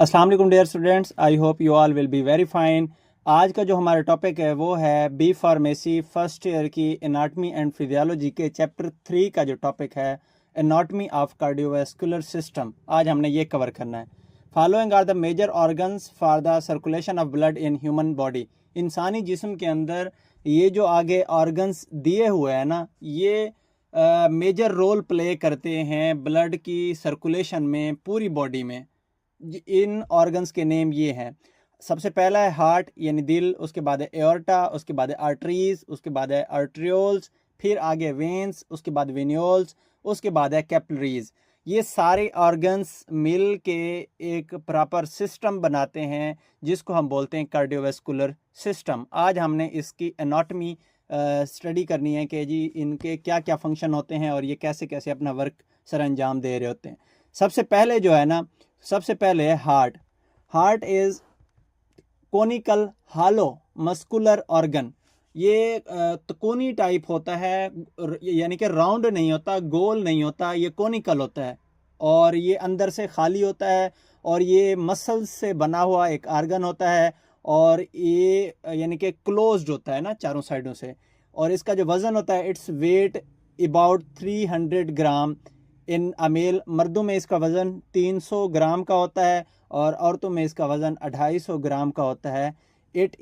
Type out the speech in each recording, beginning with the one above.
अस्सलाम वालेकुम dear students, I hope you all will be very fine. आज का जो हमारा टॉपिक है वो है बी फार्मेसी फर्स्ट ईयर की एनाटमी एंड फिजियोलॉजी के चैप्टर 3 का जो टॉपिक है एनाटमी ऑफ कार्डियोवैस्कुलर सिस्टम। आज हमने ये कवर करना है। Following are the major organs for the circulation of blood in human body. इंसानी जिस्म के अंदर ये जो आगे ऑर्गन्स दिए हुए हैं ना, ये मेजर रोल प्ले करते हैं ब्लड की सर्कुलेशन में पूरी बॉडी में। इन ऑर्गन्स के नेम ये हैं। सबसे पहला है हार्ट यानी दिल, उसके बाद है एओर्टा, उसके बाद है आर्टरीज, उसके बाद है आर्ट्रियोल्स, फिर आगे वेन्स, उसके बाद वेन्योल्स, उसके बाद है कैपिलरीज। ये सारे ऑर्गन्स मिल के एक प्रॉपर सिस्टम बनाते हैं जिसको हम बोलते हैं कार्डियोवैस्कुलर सिस्टम। आज हमने इसकी एनाटमी स्टडी करनी है कि जी इनके क्या क्या फंक्शन होते हैं और ये कैसे कैसे अपना वर्क सर अंजाम दे रहे होते हैं। सबसे पहले जो है ना, सबसे पहले है heart. Heart is conical hello muscular organ. ये त्रिकोणी टाइप होता है, यानी कि राउंड नहीं होता, गोल नहीं होता, ये कोनिकल होता है और ये अंदर से खाली होता है और ये मसल्स से बना हुआ एक ऑर्गन होता है और ये यानी कि क्लोज्ड होता है ना चारों साइडों से। और इसका जो वज़न होता है its weight about 300 gram in Amiel. मर्दों में इसका वज़न 300 ग्राम का होता है और औरतों में इसका वज़न 250 ग्राम का होता है। It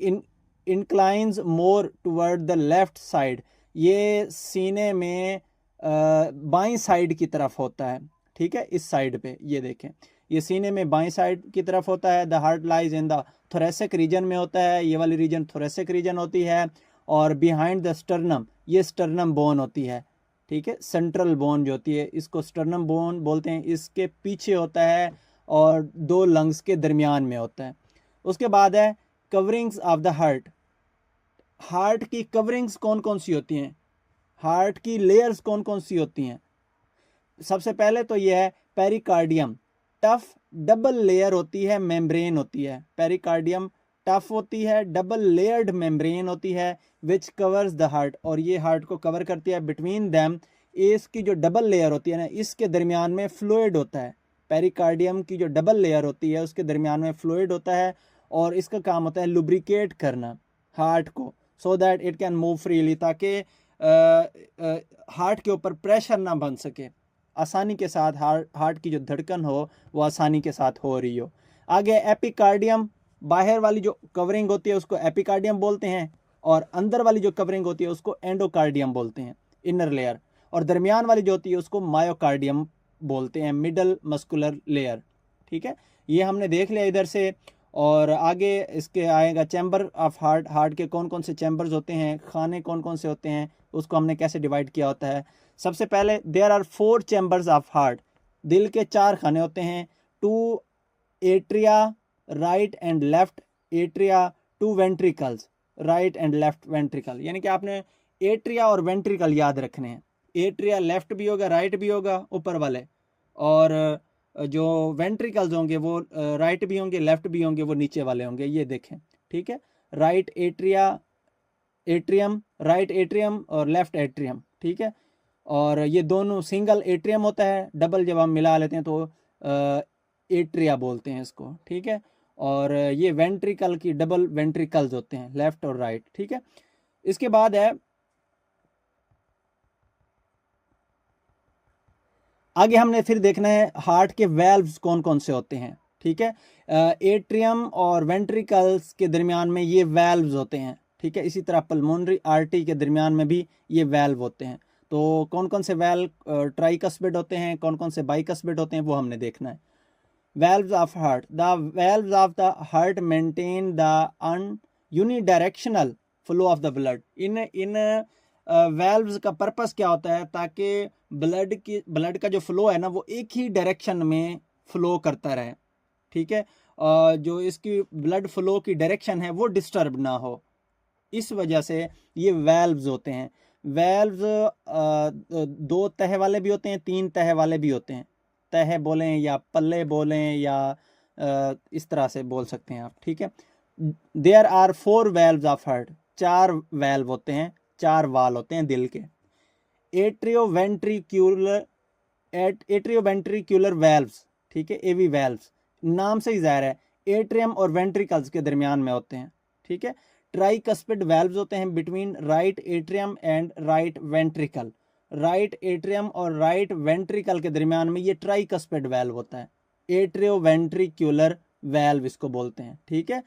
inclines more toward the left side. ये सीने में बाईं साइड की तरफ होता है, ठीक है, इस साइड पे ये देखें, ये सीने में बाईं साइड की तरफ होता है। The heart lies in the thoracic region में होता है, ये वाली रीजन थोरेसिक रीजन होती है। और बिहाइंड द स्टर्नम, ये स्टर्नम बोन होती है, ठीक है, सेंट्रल बोन जो होती है इसको स्टर्नम बोन बोलते हैं, इसके पीछे होता है और दो लंग्स के दरमियान में होता है। उसके बाद है coverings of the heart. Heart की कवरिंग्स कौन कौन सी होती हैं, हार्ट की लेयर्स कौन कौन सी होती हैं। सबसे पहले तो यह है पेरिकार्डियम, टफ डबल लेयर होती है, मेम्ब्रेन होती है। पेरिकार्डियम टफ होती है, डबल लेयर्ड मेम्ब्रेन होती है विच कवर्स द हार्ट, और ये हार्ट को कवर करती है। बिटवीन दैम, इसकी जो डबल लेयर होती है ना, इसके दरमियान में फ्लूइड होता है। पेरिकार्डियम की जो डबल लेयर होती है उसके दरमियान में फ्लूइड होता है और इसका काम होता है लुब्रिकेट करना हार्ट को, so that it can move freely, ताकि हार्ट के ऊपर प्रेशर ना बन सके, आसानी के साथ हार्ट की जो धड़कन हो वो आसानी के साथ हो रही हो। आगे एपिकार्डियम, बाहर वाली जो कवरिंग होती है उसको एपिकार्डियम बोलते हैं और अंदर वाली जो कवरिंग होती है उसको एंडोकार्डियम बोलते हैं, इनर लेयर। और दरमियान वाली जो होती है उसको मायोकार्डियम बोलते हैं, मिडल मस्कुलर लेयर, ठीक है। ये हमने देख लिया इधर से। और आगे इसके आएगा चैम्बर ऑफ हार्ट। हार्ट के कौन कौन से चैम्बर्स होते हैं, खाने कौन कौन से होते हैं, उसको हमने कैसे डिवाइड किया होता है। सबसे पहले there are 4 chambers of heart. दिल के 4 खाने होते हैं, 2 atria right and left atria, 2 ventricles right and left ventricle. यानी कि आपने एट्रिया और वेंट्रिकल याद रखने हैं। एट्रिया लेफ्ट भी होगा राइट भी होगा ऊपर वाले, और जो वेंट्रिकल्स होंगे वो राइट भी होंगे लेफ्ट भी होंगे, वो नीचे वाले होंगे, ये देखें, ठीक है। Right atria atrium, right atrium और लेफ्ट एट्रियम, ठीक है। और ये दोनों सिंगल एट्रियम होता है, डबल जब हम मिला लेते हैं तो एट्रिया बोलते हैं इसको, ठीक है। और ये वेंट्रिकल की डबल वेंट्रिकल्स होते हैं, लेफ्ट और राइट, ठीक है। इसके बाद है आगे हमने फिर देखना है हार्ट के वेल्व्स कौन कौन से होते हैं, ठीक है। एट्रियम और वेंट्रिकल्स के दरमियान में ये वेल्व्स होते हैं, ठीक है। इसी तरह पल्मोनरी आर्टरी के दरमियान में भी ये वेल्व होते हैं। तो कौन कौन से वेल्व ट्राइकस्पिड होते हैं, कौन कौन से बाइकस्पिड होते हैं, वो हमने देखना है। Valves of heart, the valves of the heart maintain the unidirectional flow of the blood. In valves का पर्पस क्या होता है, ताकि ब्लड का जो फ्लो है ना वो एक ही डायरेक्शन में फ्लो करता रहे, ठीक है। जो इसकी ब्लड फ्लो की डायरेक्शन है वो डिस्टर्ब ना हो, इस वजह से ये वेल्व्स होते हैं। वेल्व्स 2 तह वाले भी होते हैं, 3 तह वाले भी होते हैं। तह बोलें या पल्ले बोलें या इस तरह से बोल सकते हैं आप, ठीक है। There are 4 valves of heart, 4 valve होते हैं, 4 वाल होते हैं दिल के। एट्रियोवेंट्रिक्यूलर वेल्व्स, ठीक है, एवी वेल्व्स। नाम से ही ज़ाहिर है एट्रियम और वेंट्रिकल्स के दरमियान में होते हैं, ठीक है। ट्राइकस्पिड वेल्व्स होते हैं between right atrium and right ventricle. Right atrium और राइट वेंट्रिकल के दरमियान में ये ट्राइकस्पिड वेल्व होता है, एट्रियोवेंट्रिक्युलर वेल्व इसको बोलते हैं, ठीक है।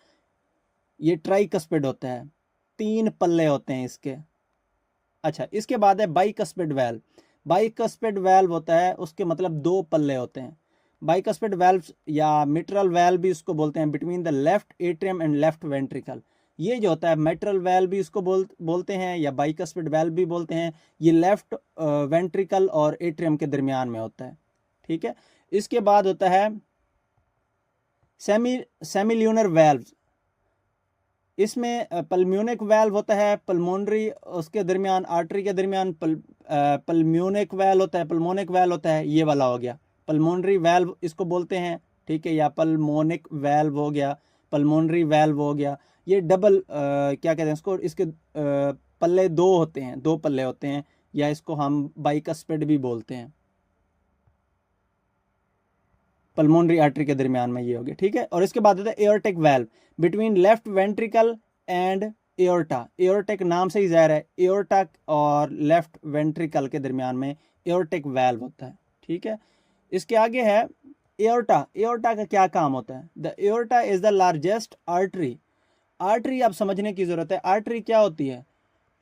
ये ट्राइकस्पिड होता है, 3 पल्ले होते हैं इसके। अच्छा, इसके बाद है बाइकस्पिड वेल्व। बाइकस्पिड वेल्व होता है, उसके मतलब 2 पल्ले होते हैं। बाइकस्पिड वेल्व या मिट्रल वेल्व भी इसको बोलते हैं, between the left atrium and left ventricle. ये जो होता है मिट्रल वेल्व भी इसको बोलते हैं या बाइकस्पिड वेल्व भी बोलते हैं। ये लेफ्ट वेंट्रिकल और एट्रियम के दरमियान में होता है, ठीक है। इसके बाद होता है सेमिल्यूनर वेल्व। इसमें पल्म्यूनिक वेल्व होता है, पल्मोनरी उसके दरमियान, आर्टरी के दरमियान पल्म्यूनिक वेल्व होता है, पल्मोनिक वेल्व होता है, ये वाला हो गया पल्मोनरी वेल्व इसको बोलते हैं, ठीक है, या पल्मोनिक वेल्व हो गया, पल्मोनरी वेल्व हो गया। ये डबल क्या कहते हैं इसको, इसके पल्ले 2 होते हैं, 2 पल्ले होते हैं, या इसको हम बाइकस्पिड भी बोलते हैं। पल्मोनरी आर्टरी के दरमियान में ये हो गया, ठीक है। और इसके बाद होता है aortic valve between left ventricle and aorta. Aortic नाम से ही ज़ाहिर है एओर्टा और लेफ्ट वेंट्रिकल के दरमियान में एओर्टिक वेल्व होता है, ठीक है। इसके आगे है एओर्टा। एओर्टा का क्या काम होता है? The aorta is the largest artery. Artery आप समझने की जरूरत है। आर्टरी क्या होती है?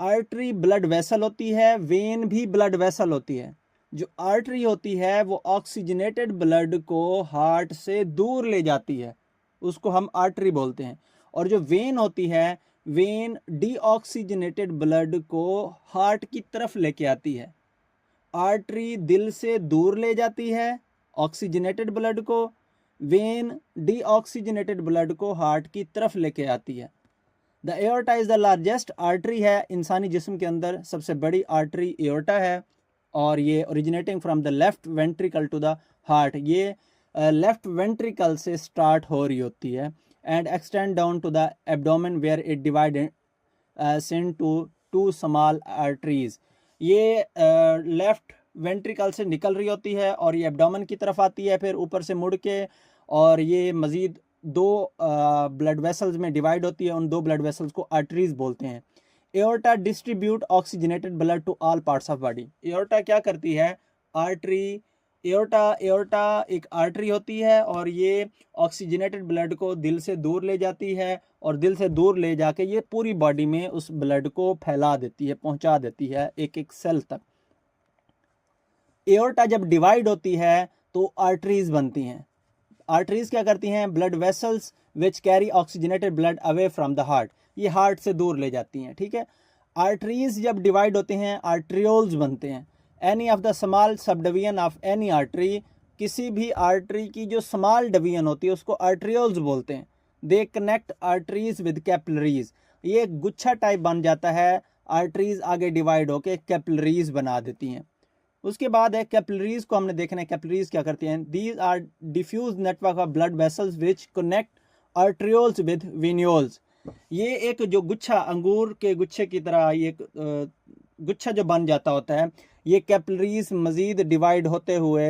आर्टरी ब्लड वेसल होती है, वेन भी ब्लड वेसल होती है। जो आर्टरी होती है वो ऑक्सीजनेटेड ब्लड को हार्ट से दूर ले जाती है, उसको हम आर्टरी बोलते हैं। और जो वेन होती है, वेन डीऑक्सीजनेटेड ब्लड को हार्ट की तरफ लेके आती है। आर्टरी दिल से दूर ले जाती है ऑक्सीजनेटेड ब्लड को, वेन डीऑक्सीजनेटेड ब्लड को हार्ट की तरफ लेके आती है। The aorta is the largest artery है, इंसानी जिस्म के अंदर सबसे बड़ी आर्टरी एओर्टा है, और ये originating from the left ventricle to the heart. ये लेफ्ट वेंट्रिकल से स्टार्ट हो रही होती है and extend down to the abdomen where it divide into 2 small arteries. ये लेफ्ट वेंट्रिकल से निकल रही होती है और ये एब्डोमेन की तरफ आती है, फिर ऊपर से मुड़ के, और ये मज़ीद 2 ब्लड वेसल्स में डिवाइड होती है। उन 2 ब्लड वेसल्स को आर्टरीज बोलते हैं। Aorta distribute oxygenated blood to all parts of body. Aorta क्या करती है? आर्टरी, एओर्टा एक आर्टरी होती है और ये ऑक्सीजनेटेड ब्लड को दिल से दूर ले जाती है, और दिल से दूर ले जाके ये पूरी बॉडी में उस ब्लड को फैला देती है, पहुंचा देती है एक एक सेल तक। एओर्टा जब डिवाइड होती है तो आर्टरीज बनती हैं। आर्टरीज क्या करती हैं? Blood vessels which carry oxygenated blood away from the heart, ये हार्ट से दूर ले जाती हैं, ठीक है। आर्टरीज जब डिवाइड होते हैं आर्ट्रियोल्स बनते हैं। Any of the small sub division of any artery, किसी भी आर्टरी की जो स्मॉल डिवीजन होती है उसको आर्ट्रियोल्स बोलते हैं। They connect arteries with capillaries, ये गुच्छा टाइप बन जाता है, आर्टरीज आगे डिवाइड होके कैपिलरीज बना देती हैं। उसके बाद है कैपिलरीज को हमने देखना है, कैपिलरीज क्या करती हैं? These are diffuse network of blood vessels which connect arterioles with venules. ये एक जो गुच्छा, अंगूर के गुच्छे की तरह ये गुच्छा जो बन जाता होता है, ये कैपिलरीज मजीद डिवाइड होते हुए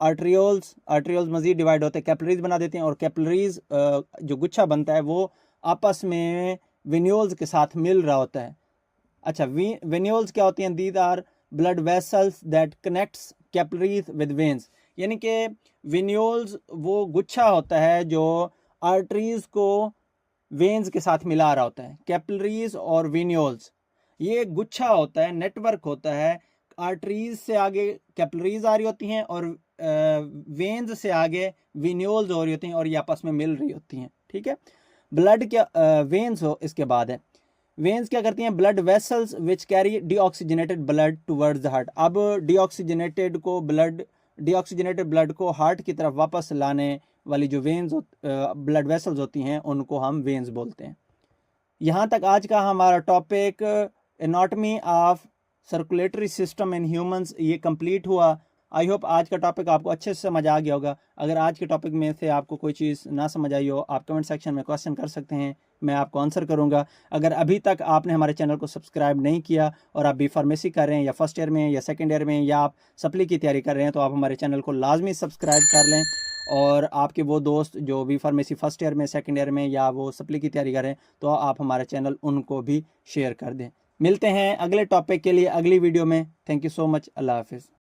आर्ट्रियोल्स मजीद डिवाइड होते कैपिलरीज बना देते हैं, और कैपिलरीज जो गुच्छा बनता है वो आपस में वेन्यूल्स के साथ मिल रहा होता है। अच्छा, वेन्यूल्स क्या होती हैं? These are blood vessels that connects capillaries with veins, यानी कि वेन्यूल्स वो गुच्छा होता है जो आर्टरीज को वेन्स के साथ मिला रहा होता है। कैपिलरीज और वेन्यूल्स ये गुच्छा होता है, नेटवर्क होता है। आर्टरीज से आगे कैपिलरीज आ रही होती हैं और वेन्स से आगे वेन्यूल्स हो रही होती हैं, और ये आपस में मिल रही होती हैं, ठीक है। ब्लड क्या वेन्स हो, इसके बाद है वेन्स क्या करती हैं? Blood vessels which carry deoxygenated blood towards the heart. अब डीऑक्सीजनेटेड ब्लड को हार्ट की तरफ वापस लाने वाली जो वेन्स ब्लड वेसल्स होती हैं उनको हम वेन्स बोलते हैं। यहाँ तक आज का हमारा topic anatomy of circulatory system in humans ये कंप्लीट हुआ। आई होप आज का टॉपिक आपको अच्छे से समझ आ गया होगा। अगर आज के टॉपिक में से आपको कोई चीज़ ना समझ आई हो, आप कमेंट सेक्शन में क्वेश्चन कर सकते हैं, मैं आपको आंसर करूंगा। अगर अभी तक आपने हमारे चैनल को सब्सक्राइब नहीं किया और आप बी फार्मेसी कर रहे हैं, या फर्स्ट ईयर में, या सेकेंड ईयर में, या आप सप्ली की तैयारी कर रहे हैं, तो आप हमारे चैनल को लाजमी सब्सक्राइब कर लें और आपके वो दोस्त जो बी फार्मेसी फर्स्ट ईयर में, सेकंड ईयर में या वो सप्ली की तैयारी करें, तो आप हमारा चैनल उनको भी शेयर कर दें। मिलते हैं अगले टॉपिक के लिए अगली वीडियो में। Thank you so much. अल्लाह हाफिज़।